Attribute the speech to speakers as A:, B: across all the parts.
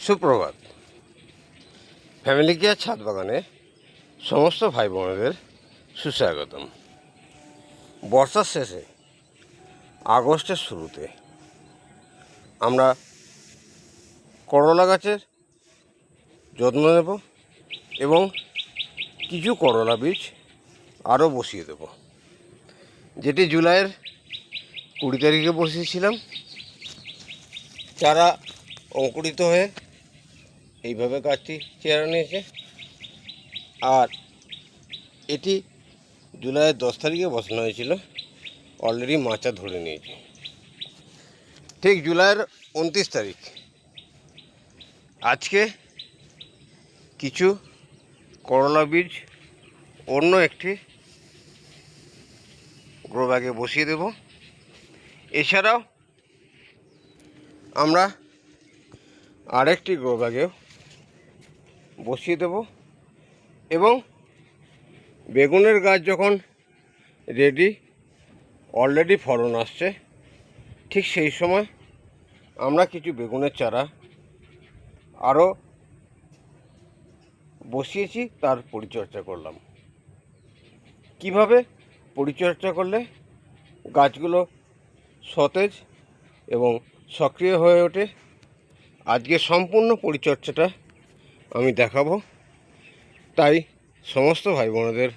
A: সুপ্রভাত। Family care ছাদ বাগানে সমস্ত ভাই বোনেদের সুস্বাগতম। বর্ষার শেষে আগস্টের শুরুতে আমরা করলা গাছের যত্ন নেব এবং কিছু করলা বীজ আরও বসিয়ে দেব, যেটি জুলাইয়ের 20 তারিখে বসিয়েছিলাম। চারা অঙ্কুরিত হয়ে এইভাবে গাছটি চেহারা নিয়েছে, আর এটি জুলাইয়ের 10 তারিখে বসানো হয়েছিল। অলরেডি মাচা ধরে নিয়েছে। ঠিক জুলাইয়ের 29 তারিখ আজকে কিছু করলা বীজ অন্য একটি গ্রো ব্যাগে বসিয়ে দেব। এছাড়াও আমরা আরেকটি গ্রো ব্যাগেও বসিয়ে দেব এবং বেগুনের গাছ যখন রেডি, অলরেডি ফলন আসছে, ঠিক সেই সময় আমরা কিছু বেগুনের চারা আরও বসিয়েছি। তার পরিচর্যা করলাম। কিভাবে পরিচর্যা করলে গাছগুলো সতেজ এবং সক্রিয় হয়ে ওঠে, আজকে সম্পূর্ণ পরিচর্যাটা আমি দেখাবো। তাই সমস্ত ভাই বোনেদের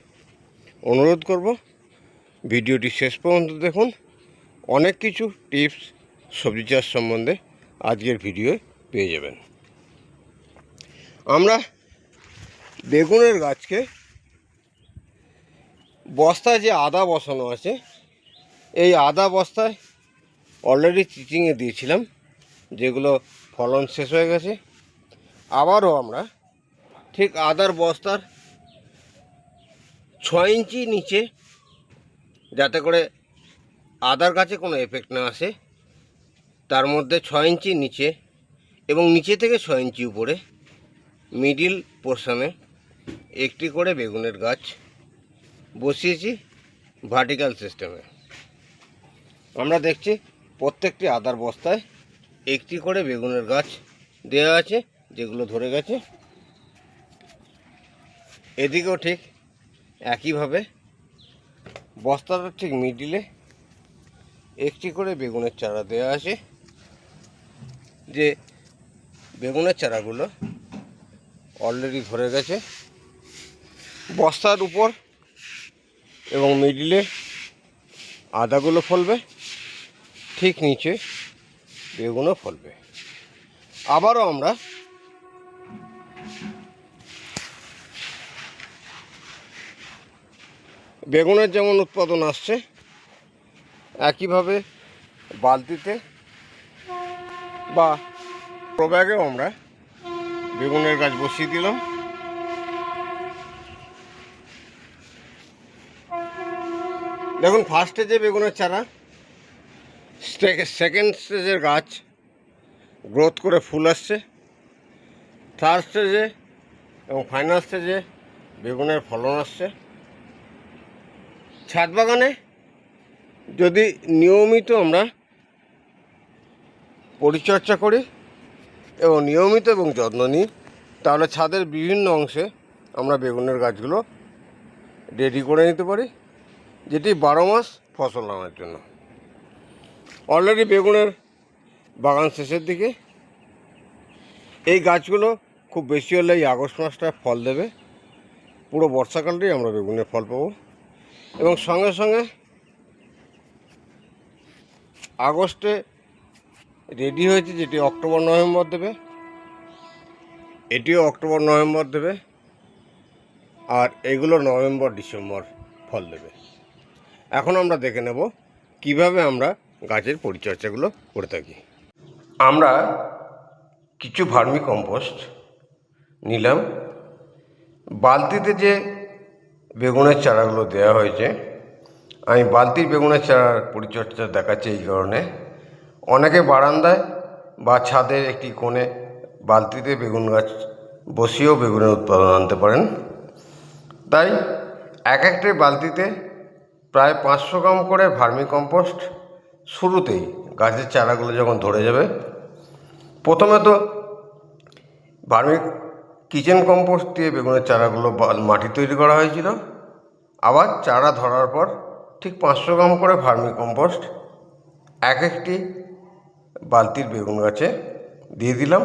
A: অনুরোধ করব, ভিডিওটি শেষ পর্যন্ত দেখুন। অনেক কিছু টিপস সবজি চাষ সম্বন্ধে আজকের ভিডিওয়ে পেয়ে যাবেন। আমরা বেগুনের গাছকে বস্তায় যে আদা বসানো আছে, এই আদা বস্তায় অলরেডি চিচিংয়ে দিয়েছিলাম, যেগুলো ফলন শেষ হয়ে গেছে। আবারও আমরা ঠিক আদার বস্তার 6 ইঞ্চি নিচে, যাতে করে আদার গাছে কোনো এফেক্ট না আসে, তার মধ্যে 6 ইঞ্চি নিচে এবং নিচে থেকে 6 ইঞ্চি উপরে মিডিল পোর্শনে একটি করে বেগুনের গাছ বসিয়েছি ভার্টিক্যাল সিস্টেমে। আমরা দেখছি প্রত্যেকটি আদার বস্তায় একটি করে বেগুনের গাছ দেওয়া আছে, যেগুলো ধরে গেছে। এদিকেও ঠিক একইভাবে বস্তাটার ঠিক মিডিলে একটি করে বেগুনের চারা দেওয়া আছে, যে বেগুনের চারাগুলো অলরেডি ধরে গেছে। বস্তার উপর এবং মিডিলে আদাগুলো ফলবে, ঠিক নিচে বেগুনও ফলবে। আবারও আমরা বেগুনের যেমন উৎপাদন আসছে, একইভাবে বালতিতে বা প্রো ব্যাগেও আমরা বেগুনের গাছ বসিয়ে দিলাম। দেখুন, ফার্স্ট স্টেজে বেগুনের চারা, সেকেন্ড স্টেজের গাছ গ্রোথ করে ফুল আসছে, থার্ড স্টেজে এবং ফাইনাল স্টেজে বেগুনের ফলন আসছে। ছাদ বাগানে যদি নিয়মিত আমরা পরিচর্যা করি এবং নিয়মিত এবং যত্ন নিই, তাহলে ছাদের বিভিন্ন অংশে আমরা বেগুনের গাছগুলো রেডি করে নিতে পারি, যেটি 12 মাস ফসল আনার জন্য। অলরেডি বেগুনের বাগান শেষের দিকে। এই গাছগুলো খুব বেশি হলে এই আগস্ট মাসটা ফল দেবে। পুরো বর্ষাকালটাই আমরা বেগুনের ফল পাবো। এবং সঙ্গে সঙ্গে আগস্টে রেডি হয়েছে, যেটি অক্টোবর নভেম্বর দেবে, এটিও অক্টোবর নভেম্বর দেবে, আর এগুলো নভেম্বর ডিসেম্বর ফল দেবে। এখন আমরা দেখে নেব কিভাবে আমরা গাছের পরিচর্যাগুলো করে থাকি। আমরা কিছু ভার্মি কম্পোস্ট নিলাম। বালতিতে যে বেগুনের চারাগুলো দেওয়া হয়েছে, আমি বালতির বেগুনের চারার পরিচর্যা দেখাচ্ছি এই কারণে, অনেকে বারান্দায় বা ছাদের একটি কোণে বালতিতে বেগুন গাছ বসিয়েও বেগুনের উৎপাদন আনতে পারেন। তাই এক একটি বালতিতে প্রায় 500 গ্রাম করে ভার্মি কম্পোস্ট শুরুতেই, গাছের চারাগুলো যখন ধরে যাবে, প্রথমে তো ভার্মি কিচেন কম্পোস্ট দিয়ে বেগুনের চারাগুলো মাটি তৈরি করা হয়েছিল। আবার চারা ধরার পর ঠিক 500 গ্রাম করে ভার্মি কম্পোস্ট একটি বালতির বেগুন গাছে দিয়ে দিলাম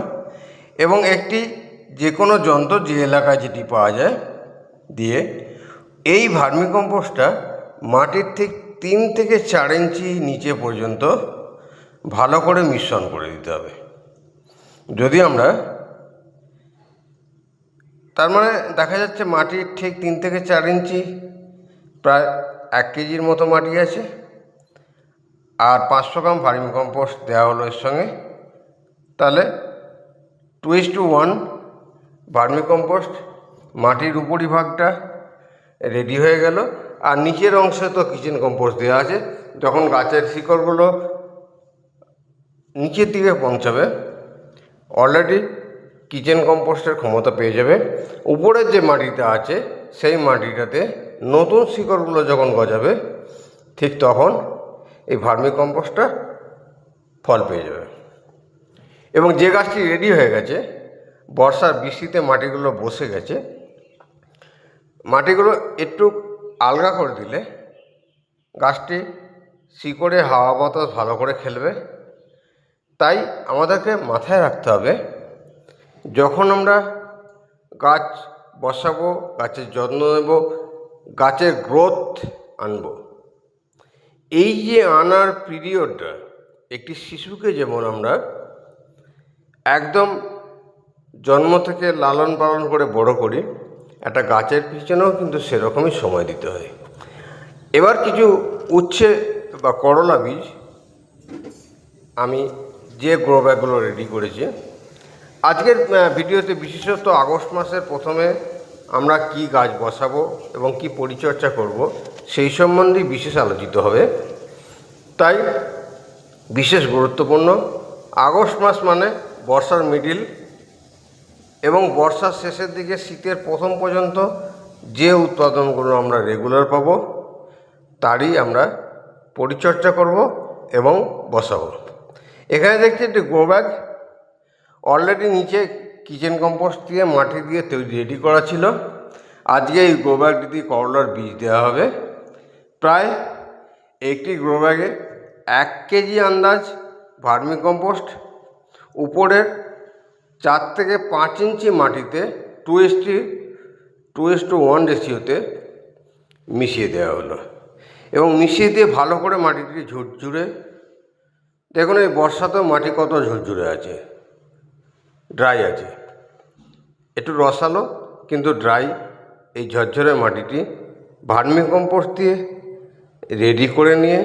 A: এবং একটি যে কোনো যন্ত্র যে এলাকায় যেটি পাওয়া যায় দিয়ে এই ভার্মি কম্পোস্টটা মাটির ঠিক 3 থেকে 4 ইঞ্চি নিচে পর্যন্ত ভালো করে মিশ্রণ করে দিতে হবে। যদি আমরা তার মানে দেখা যাচ্ছে মাটির ঠিক 3 থেকে 4 ইঞ্চি প্রায় 1 কেজির মতো মাটি আছে, আর 500 গ্রাম ভার্মি কম্পোস্ট দেওয়া হলো এর সঙ্গে, তাহলে 2:1 ভার্মি কম্পোস্ট মাটির উপরিভাগটা রেডি হয়ে গেল। আর নিচের অংশে তো কিচেন কম্পোস্ট দেওয়া আছে। যখন গাছের শিকড়গুলো নিচের দিকে পৌঁছাবে অলরেডি কিচেন কম্পোস্টের ক্ষমতা পেয়ে যাবে। উপরের যে মাটিটা আছে সেই মাটিটাতে নতুন শিকড়গুলো যখন গজাবে ঠিক তখন এই ভার্মি কম্পোস্টটা ফল পেয়ে যাবে। এবং যে গাছটি রেডি হয়ে গেছে, বর্ষার বৃষ্টিতে মাটিগুলো বসে গেছে, মাটিগুলো একটু আলগা করে দিলে গাছটি শিকড়ে হাওয়া বাতাস ভালো করে খেলবে। তাই আমাদেরকে মাথায় রাখতে হবে, যখন আমরা গাছ বসাবো, গাছের যত্ন নেব, গাছের গ্রোথ আনবো, এই যে আনার পিরিয়ডটা, একটি শিশুকে যেমন আমরা একদম জন্ম থেকে লালন পালন করে বড় করি, একটা গাছের পিছনেও কিন্তু সেরকমই সময় দিতে হয়। এবার কিছু উচ্ছে বা করলা বীজ আমি যে গ্রো ব্যাগগুলো রেডি করেছি, আজকের ভিডিওতে বিশেষত আগস্ট মাসের প্রথমে আমরা কি গাছ বসাবো এবং কি পরিচর্যা করব সেই সম্বন্ধেই বিশেষ আলোচিত হবে। তাই বিশেষ গুরুত্বপূর্ণ, আগস্ট মাস মানে বর্ষার মিডিল এবং বর্ষার শেষের দিকে শীতের প্রথম পর্যন্ত যে উৎপাদনগুলো আমরা রেগুলার পাবো তারই আমরা পরিচর্যা করব এবং বসাবো। এখানে দেখছি একটি গ্রো ব্যাগ অলরেডি নিচে কিচেন কম্পোস্ট দিয়ে মাটি দিয়ে তৈরি রেডি করা ছিল। আজকে এই গ্রো ব্যাগটি দিয়ে করলার বীজ দেওয়া হবে। প্রায় একটি গ্রো ব্যাগে 1 কেজি আন্দাজ ভার্মি কম্পোস্ট উপরের 4 থেকে 5 ইঞ্চি মাটিতে 2:1 রেশিওতে মিশিয়ে দেওয়া হলো এবং মিশিয়ে দিয়ে ভালো করে মাটিটি ঝুরঝুরে, দেখুন এই বর্ষাতেও মাটি কত ঝুরঝুরে আছে, ড্রাই আছে, একটু রসালো কিন্তু ড্রাই। এই ঝরঝরে মাটিটি ভার্মি কম্পোস্ট দিয়ে রেডি করে নিয়ে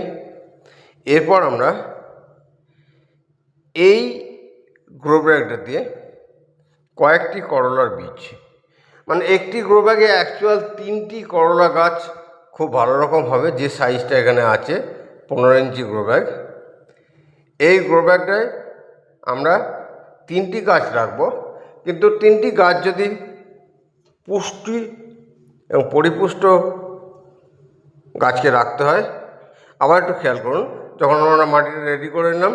A: এরপর আমরা এই গ্রো ব্যাগটা দিয়ে কয়েকটি করলার বীজ, মানে একটি গ্রো ব্যাগে অ্যাকচুয়াল 3টি করলা গাছ খুব ভালো রকম হবে, যে সাইজটা এখানে আছে 15 ইঞ্চি গ্রো ব্যাগ। এই গ্রো ব্যাগটায় আমরা 3টি গাছ রাখবো, কিন্তু 3টি গাছ যদি পুষ্টি এবং পরিপুষ্ট গাছকে রাখতে হয়। আবার একটু খেয়াল করুন, যখন আমরা মাটিটা রেডি করে নিলাম,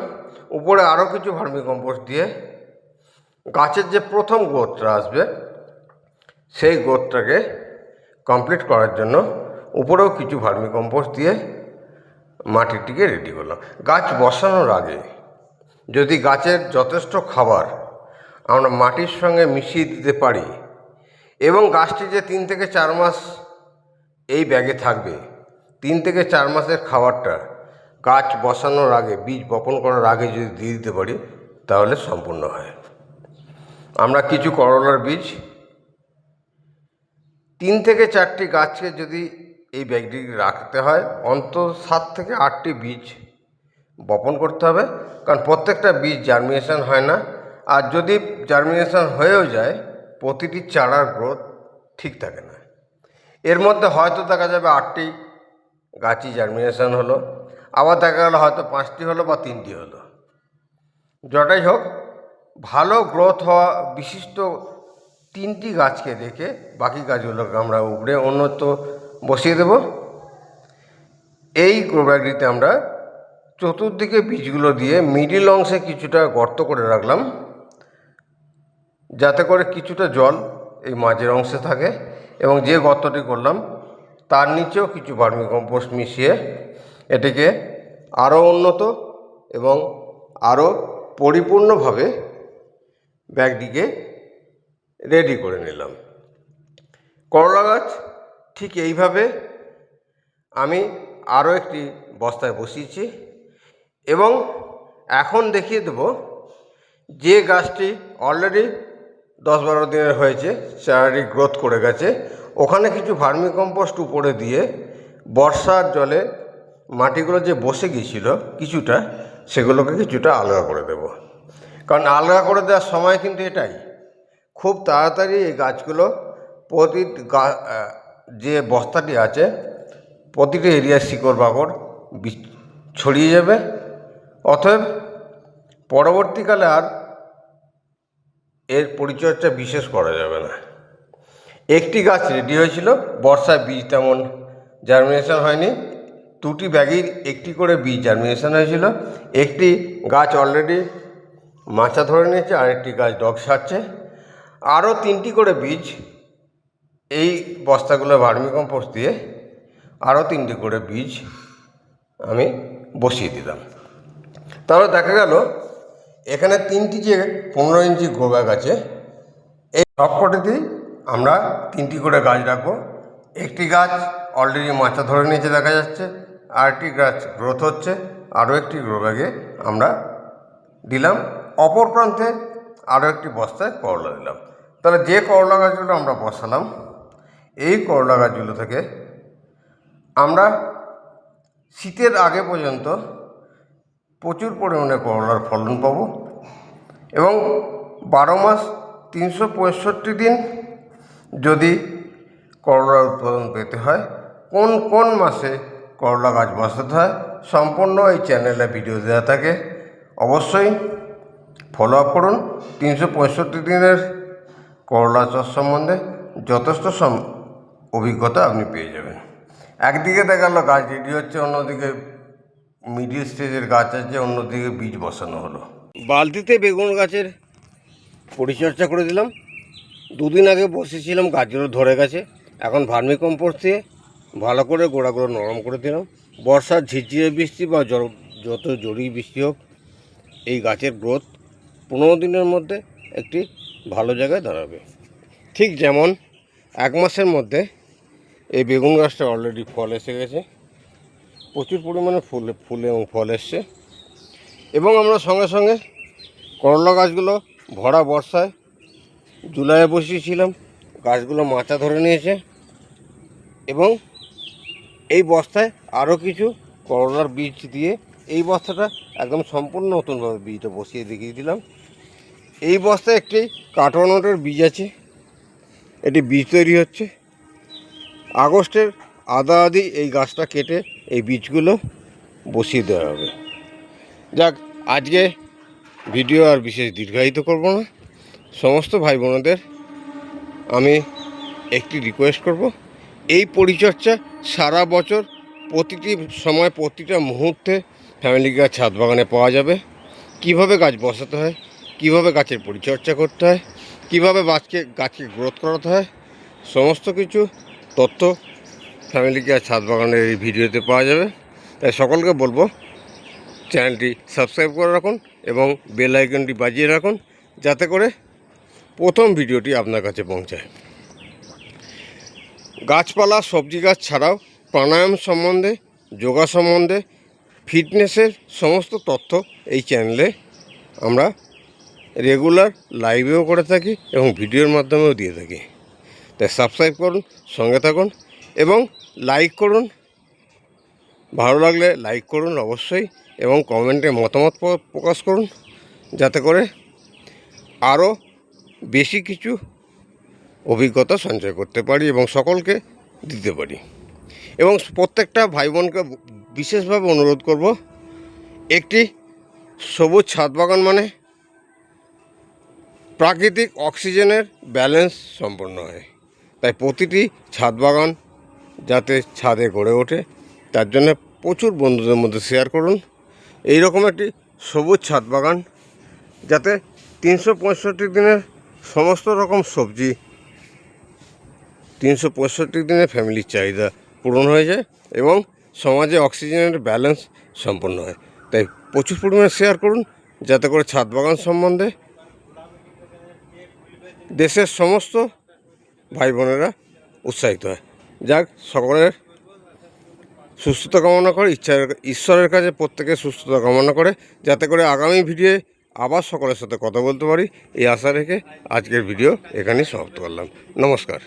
A: উপরে আরও কিছু ভার্মি কম্পোস্ট দিয়ে গাছের যে প্রথম গ্রোথটা আসবে সেই গ্রোথটাকে কমপ্লিট করার জন্য উপরেও কিছু ভার্মি কম্পোস্ট দিয়ে মাটিটিকে রেডি করলাম। গাছ বসানোর আগে যদি গাছের যথেষ্ট খাবার আমরা মাটির সঙ্গে মিশিয়ে দিতে পারি এবং গাছটি যে 3 থেকে 4 মাস এই ব্যাগে থাকবে, 3 থেকে 4 মাসের খাবারটা গাছ বসানোর আগে, বীজ বপন করার আগে যদি দিয়ে দিতে পারি তাহলে সম্পূর্ণ হয়। আমরা কিছু করলার বীজ 3 থেকে 4টি গাছকে যদি এই ব্যাগটি রাখতে হয়, অন্তত 7 থেকে 8টি বীজ বপন করতে হবে, কারণ প্রত্যেকটা বীজ জার্মিনেশন হয় না। আর যদি জার্মিনেশন হয়েও যায়, প্রতিটি চারার গ্রোথ ঠিক থাকে না। এর মধ্যে হয়তো দেখা যাবে 8টি গাছই জার্মিনেশন হলো, আবার দেখা গেলো হয়তো 5টি হলো বা 3টি হলো। যটাই হোক, ভালো গ্রোথ হওয়া বিশিষ্ট 3টি গাছকে দেখে বাকি গাছগুলোকে আমরা উপড়ে অন্যত্র বসিয়ে দেব। এই গ্রো ব্যাগটিতে আমরা চতুর্দিকে বীজগুলো দিয়ে মিডিল অংশে কিছুটা গর্ত করে রাখলাম, যাতে করে কিছুটা জল এই মাঝের অংশে থাকে এবং যে গর্তটি করলাম তার নিচেও কিছু ভার্মি কম্পোস্ট মিশিয়ে এটিকে আরও উন্নত এবং আরও পরিপূর্ণভাবে ব্যাগটিকে রেডি করে নিলাম। করলা গাছ ঠিক এইভাবে আমি আরও একটি বস্তায় বসিয়েছি এবং এখন দেখিয়ে দেব যে গাছটি অলরেডি 10-12 দিনের হয়েছে, শারীরিক গ্রোথ করে গেছে, ওখানে কিছু ভার্মি কম্পোস্ট উপরে দিয়ে বর্ষার জলে মাটিগুলো যে বসে গিয়েছিল কিছুটা, সেগুলোকে কিছুটা আলগা করে দেব। কারণ আলগা করে দেওয়ার সময় কিন্তু এটাই, খুব তাড়াতাড়ি এই গাছগুলো যে বস্তাটি আছে প্রতিটি এরিয়ার শিকড় বাকড় ছড়িয়ে যাবে। অতএব পরবর্তীকালে আর এর পরিচর্যা বিশেষ করা যাবে না। একটি গাছ রেডি হয়েছিল, বর্ষায় বীজ তেমন জার্মিনেশন হয়নি, 2টি ব্যাগের একটি করে বীজ জার্মিনেশন হয়েছিল। একটি গাছ অলরেডি মাচা ধরে নিয়েছে, আরেকটি গাছ ডগ সারছে। আরও 3টি করে বীজ এই বস্তাগুলো ভার্মি কম্পোস্ট দিয়ে আরও 3টি করে বীজ আমি বসিয়ে দিলাম। তাহলে দেখা গেল এখানে 3টি যে 15 ইঞ্চি গ্রো ব্যাগ আছে, এই সবকটিতেই আমরা 3টি করে গাছ রাখবো। একটি গাছ অলরেডি মাচা ধরে নিয়েছে দেখা যাচ্ছে, আরেকটি গাছ গ্রোথ হচ্ছে, আরও একটি গ্রো ব্যাগে আমরা দিলাম। অপর প্রান্তে আরও একটি বস্তায় করলা দিলাম। তাহলে যে করলা গাছগুলো আমরা বসালাম, এই করলা গাছগুলো থেকে আমরা শীতের আগে পর্যন্ত প্রচুর পরিমাণে করলার ফলন পাবো এবং 12 মাস 365 দিন যদি করলার উৎপাদন পেতে হয়, কোন কোন মাসে করলা গাছ বসাতে হয় সম্পূর্ণ এই চ্যানেলে ভিডিও দেওয়া থাকে। অবশ্যই ফলো আপ করুন। 365 দিনের করলা চাষ সম্বন্ধে যথেষ্ট অভিজ্ঞতা আপনি পেয়ে যাবেন। একদিকে দেখা গেল গাছ রেডি হচ্ছে, অন্যদিকে মিডিল স্টেজের গাছ আছে, অন্যদিকে বীজ বসানো হলো। বালতিতে বেগুন গাছের পরিচর্যা করে দিলাম। 2 দিন আগে বসেছিলাম, গাছগুলো ধরে গেছে। এখন ভার্মি কম্পোস্ট দিয়ে ভালো করে গোড়াগুলো নরম করে দিলাম। বর্ষার ঝিরঝিরে বৃষ্টি বা যত জোরেই বৃষ্টি হোক, এই গাছের গ্রোথ 15 দিনের মধ্যে একটি ভালো জায়গায় দাঁড়াবে। ঠিক যেমন 1 মাসের মধ্যে এই বেগুন গাছটা অলরেডি ফল এসে গেছে, প্রচুর পরিমাণে ফুল এবং ফল এসছে। এবং আমরা সঙ্গে সঙ্গে করলা গাছগুলো ভরা বর্ষায় জুলাইয়ে বসিয়েছিলাম, গাছগুলো মাচা ধরে নিয়েছে এবং এই বস্তায় আরও কিছু করলার বীজ দিয়ে এই বস্তাটা একদম সম্পূর্ণ নতুনভাবে বীজটা বসিয়ে দেখিয়ে দিলাম। এই বস্তায় একটি কাঠবানোটের বীজ আছে, এটি বীজ তৈরি হচ্ছে। আগস্টের আধি এই গাছটা কেটে এই বীজগুলো বসিয়ে দেওয়া হবে। যাক, আজকে ভিডিও আর বিশেষ দীর্ঘায়িত করব না। সমস্ত ভাই বোনদের আমি একটি রিকোয়েস্ট করব, এই পরিচর্যা সারা বছর প্রতিটি সময় প্রতিটা মুহূর্তে ফ্যামিলি গাছ ছাদ বাগানে পাওয়া যাবে। কিভাবে গাছ বসাতে হয়, কিভাবে গাছের পরিচর্যা করতে হয়, কিভাবে গাছকে গ্রোথ করাতে হয়, সমস্ত কিছু তথ্য ফ্যামিলি গাছ ছাদ বাগানের এই ভিডিওতে পাওয়া যাবে। তাই সকলকে বলবো চ্যানেলটি সাবস্ক্রাইব করে রাখুন এবং বেল আইকনটি বাজিয়ে রাখুন, যাতে করে প্রথম ভিডিওটি আপনার কাছে পৌঁছায়। গাছপালা, সবজি গাছ ছাড়াও প্রাণায়াম সম্বন্ধে, যোগা সম্বন্ধে, ফিটনেসের সমস্ত তথ্য এই চ্যানেলে আমরা রেগুলার লাইভেও করে থাকি এবং ভিডিওর মাধ্যমেও দিয়ে থাকি। তাই সাবস্ক্রাইব করুন, সঙ্গে থাকুন এবং লাইক করুন। ভালো লাগলে লাইক করুন অবশ্যই, এবং কমেন্টে মতামত প্রকাশ করুন, যাতে করে আরও বেশি কিছু অভিজ্ঞতা সঞ্চয় করতে পারি এবং সকলকে দিতে পারি। এবং প্রত্যেকটা ভাই বোনকে বিশেষভাবে অনুরোধ করব, একটি সবুজ ছাদ বাগান মানে প্রাকৃতিক অক্সিজেনের ব্যালেন্স সম্পন্ন হয়। তাই প্রতিটি ছাদ বাগান যাতে ছাদে গড়ে ওঠে, তার জন্য প্রচুর বন্ধুদের মধ্যে শেয়ার করুন। এই রকম একটি সবুজ ছাদ বাগান যাতে 365 দিনের সমস্ত রকম সবজি 365 দিনে ফ্যামিলির চাহিদা পূরণ হয়ে যায় এবং সমাজে অক্সিজেনের ব্যালেন্স সম্পন্ন হয়। তাই প্রচুর পরিমাণে শেয়ার করুন, যাতে করে ছাদ বাগান সম্বন্ধে দেশের সমস্ত ভাই বোনেরা উৎসাহিত হয়। যাক, সকলের সুস্থতা কামনা করে, ঈশ্বরের কাছে প্রত্যেকের সুস্থতা কামনা করে, যাতে করে আগামী ভিডিওয়ে আবার সকলের সাথে কথা বলতে পারি, এই আশা রেখে আজকের ভিডিও এখানেই সমাপ্ত করলাম। নমস্কার।